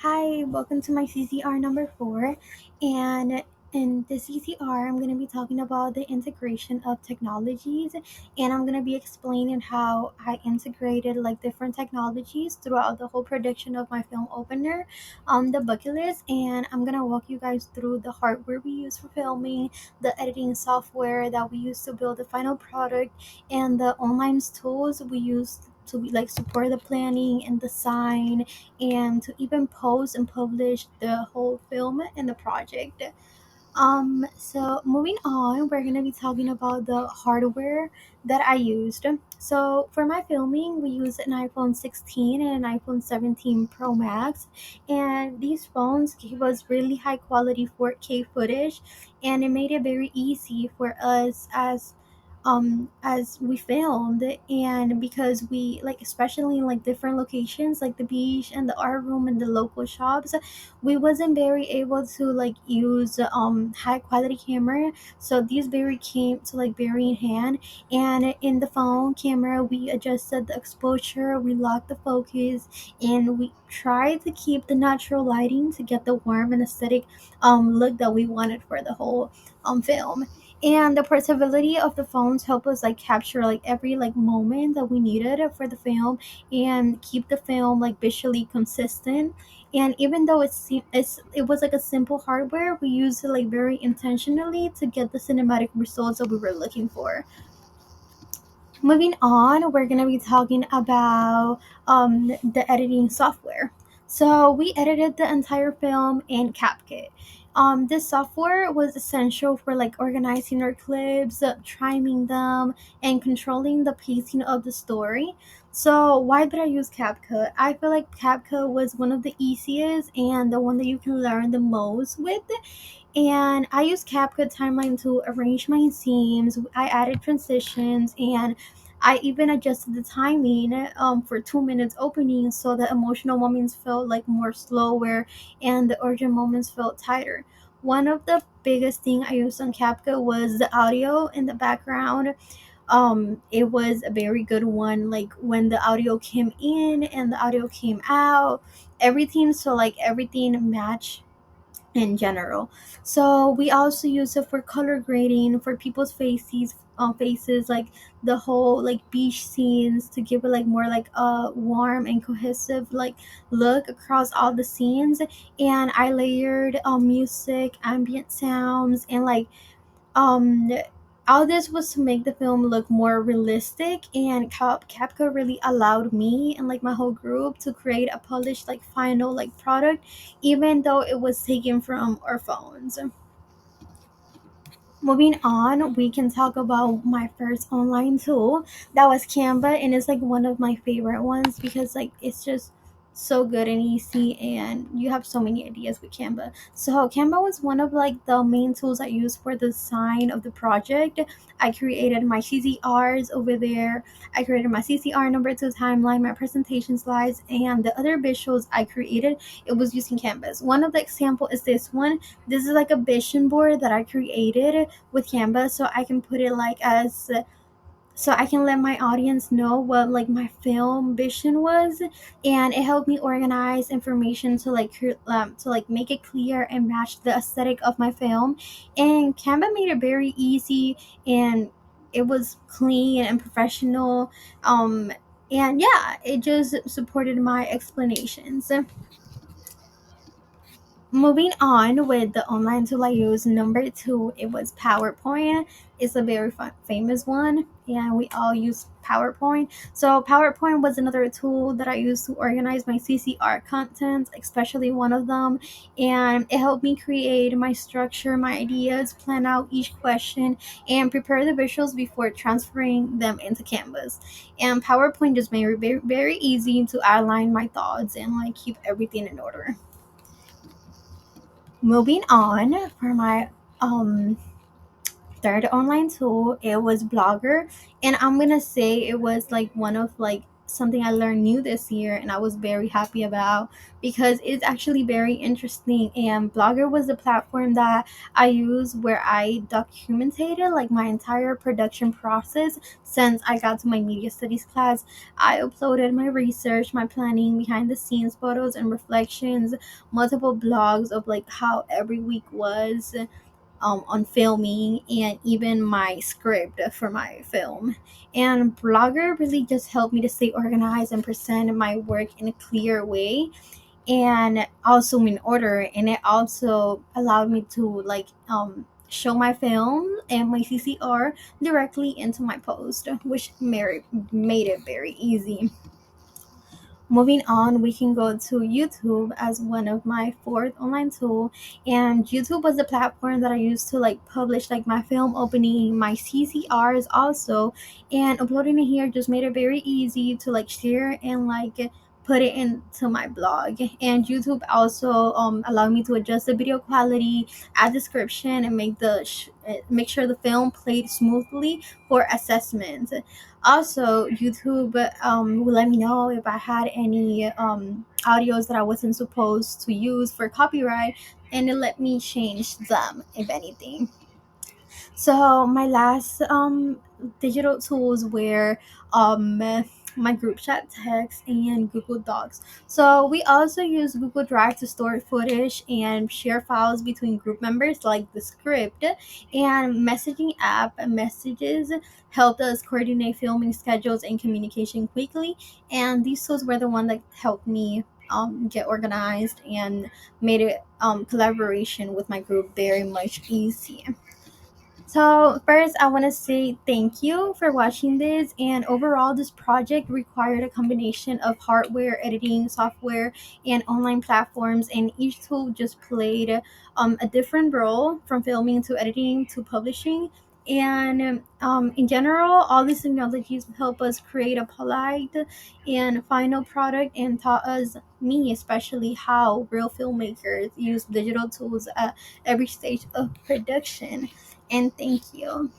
Hi, welcome to my CCR number 4. And in the CCR, I'm going to be talking about the integration of technologies, and I'm going to be explaining how I integrated like different technologies throughout the whole production of my film opener, the bucket list. And I'm going to walk you guys through the hardware we use for filming, the editing software that we use to build the final product, and the online tools we use to like support the planning and design and to even post and publish the whole film and the project. So moving on, we're gonna be talking about the hardware that I used. So for my filming, we use an iPhone 16 and an iPhone 17 Pro Max, and these phones gave us really high quality 4K footage, and it made it very easy for us as we filmed. And because we like, especially in like different locations like the beach and the art room and the local shops, we wasn't very able to like use high quality camera, so these very came to like very in hand. And in the phone camera, we adjusted the exposure, we locked the focus, and we tried to keep the natural lighting to get the warm and aesthetic look that we wanted for the whole film. And the portability of the phones help us like capture like every like moment that we needed for the film and keep the film like visually consistent. And even though it was like a simple hardware, we used it like very intentionally to get the cinematic results that we were looking for. Moving on, we're gonna be talking about the editing software. So we edited the entire film in CapCut. This software was essential for like organizing our clips, timing them, and controlling the pacing of the story. So why did I use CapCut? I feel like CapCut was one of the easiest and the one that you can learn the most with. And I use CapCut timeline to arrange my scenes. I added transitions, and I even adjusted the timing for 2 minutes opening so the emotional moments felt like more slower and the urgent moments felt tighter. One of the biggest thing I used on CapCut was the audio in the background. It was a very good one, like when the audio came in and the audio came out, everything, so like everything matched in general. So we also use it for color grading for people's faces, like the whole like beach scenes, to give it like more like a warm and cohesive like look across all the scenes. And I layered music, ambient sounds, and like um all this was to make the film look more realistic. And Capca really allowed me and like my whole group to create a polished like final like product, even though it was taken from our phones. Moving on, we can talk about my first online tool. That was Canva, and it's like one of my favorite ones because like it's just so good and easy, and you have so many ideas with Canva. So Canva was one of like the main tools I used for the design of the project. I created my CCRs over there. I created my CCR number 2 timeline, my presentation slides, and the other visuals I created. It was using Canvas. One of the example is this one. This is like a vision board that I created with Canva, so I can put it like as, so I can let my audience know what like my film vision was. And it helped me organize information to like to like make it clear and match the aesthetic of my film. And Canva made it very easy, and it was clean and professional. And yeah, it just supported my explanations. Moving on with the online tool I use, number 2, it was PowerPoint. It's a very famous one, and we all use PowerPoint. So PowerPoint was another tool that I used to organize my CCR content, especially one of them. And it helped me create my structure, my ideas, plan out each question, and prepare the visuals before transferring them into Canvas. And PowerPoint just made it very, very easy to outline my thoughts and like keep everything in order. Moving on, for my um third online tool, it was Blogger. And I'm gonna say it was like one of like something I learned new this year, and I was very happy about because it's actually very interesting. And Blogger was the platform that I use where I documented like my entire production process since I got to my media studies class. I uploaded my research, my planning, behind the scenes photos and reflections, multiple blogs of like how every week was on filming, and even my script for my film. And Blogger really just helped me to stay organized and present my work in a clear way and also in order. And it also allowed me to like show my film and my CCR directly into my post, which made it very easy. Moving on, we can go to YouTube as one of my fourth online tool. And YouTube was the platform that I used to like publish like my film opening, my CCRs also, and uploading it here just made it very easy to like share and like put it into my blog. And YouTube also allowed me to adjust the video quality, add description, and make sure the film played smoothly for assessment. Also, YouTube will let me know if I had any audios that I wasn't supposed to use for copyright, and it let me change them if anything. So my last digital tools were um my group chat text and Google Docs. So we also use Google Drive to store footage and share files between group members like the script, and messaging app messages helped us coordinate filming schedules and communication quickly. And these tools were the one that helped me get organized and made it collaboration with my group very much easy. So, first, I want to say thank you for watching this. And overall, this project required a combination of hardware, editing software, and online platforms. And each tool just played a different role, from filming to editing to publishing. And in general, all these technologies help us create a polite and final product, and taught us, me especially, how real filmmakers use digital tools at every stage of production. And thank you.